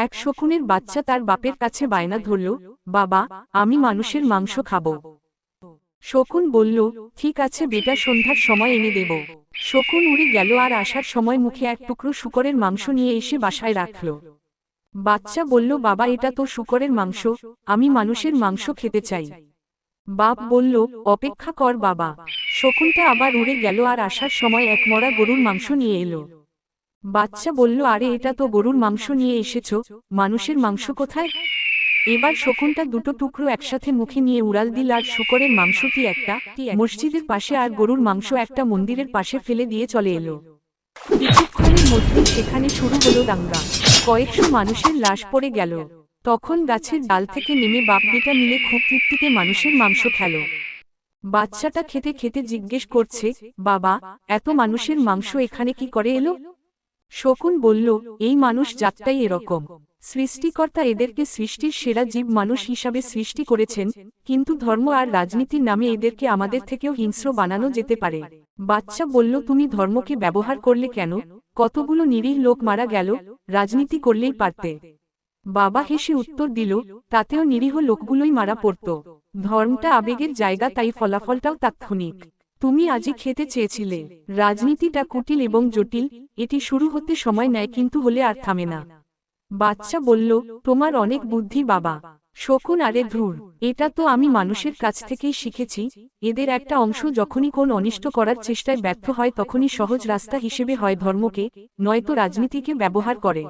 এক শকুনের বাচ্চা তার বাপের কাছে বায়না ধরল, বাবা, আমি মানুষের মাংস খাবো। শকুন বলল, ঠিক আছে বেটা, সন্ধ্যার সময় এনে দেব। শকুন উড়ে গেল আর আসার সময় মুখে এক টুকরো শূকরের মাংস নিয়ে এসে বাসায় রাখল। বাচ্চা বলল, বাবা, এটা তো শূকরের মাংস, আমি মানুষের মাংস খেতে চাই। বাপ বলল, অপেক্ষা কর বাবা। শকুনটা আবার উড়ে গেল আর আসার সময় এক মরা গরুর মাংস নিয়ে এলো। বাচ্চা বলল, আরে, এটা তো গরুর মাংস নিয়ে এসেছ, মানুষের মাংস কোথায়? এবার শকুনটা দুটো টুকরো একসাথে মুখে নিয়ে উড়াল দিল আর শূকরের মাংসটি একটা মসজিদের পাশে আর গরুর মাংস একটা মন্দিরের পাশে ফেলে দিয়ে চলে এলো। কিছুক্ষণের মধ্যেই সেখানে শুরু হলো দাঙ্গা। কয়েকশো মানুষের লাশ পড়ে গেল। তখন গাছের ডাল থেকে নেমে বাপ বেটা মিলে খুব তৃপ্তিতে মানুষের মাংস খেল। বাচ্চাটা খেতে খেতে জিজ্ঞেস করছে, বাবা, এত মানুষের মাংস এখানে কি করে এলো? শকুন বলল, এই মানুষ জাতটাই এরকম। সৃষ্টিকর্তা এদেরকে সৃষ্টির সেরা জীব মানুষ হিসাবে সৃষ্টি করেছেন, কিন্তু ধর্ম আর রাজনীতির নামে এদেরকে আমাদের থেকেও হিংস্র বানানো যেতে পারে। বাচ্চা বলল, তুমি ধর্মকে ব্যবহার করলে কেন? কতগুলো নিরীহ লোক মারা গেল, রাজনীতি করলেই পারতে। বাবা হেসে উত্তর দিল, তাতেও নিরীহ লোকগুলোই মারা পড়ত। ধর্মটা আবেগের জায়গা, তাই ফলাফলটাও তাৎক্ষণিক। তুমি আজই খেতে চেয়েছিলে। রাজনীতিটা কুটিল এবং জটিল, এটি শুরু হতে সময় নেয় কিন্তু হলে আর থামে না। বাচ্চা বলল, তোমার অনেক বুদ্ধি বাবা। শকুন, আরে ধুর, এটা তো আমি মানুষের কাছ থেকেই শিখেছি। এদের একটা অংশ যখনই কোন অনিষ্ট করার চেষ্টায় ব্যর্থ হয় তখনই সহজ রাস্তা হিসেবে হয় ধর্মকে, নয়তো রাজনীতিকে ব্যবহার করে।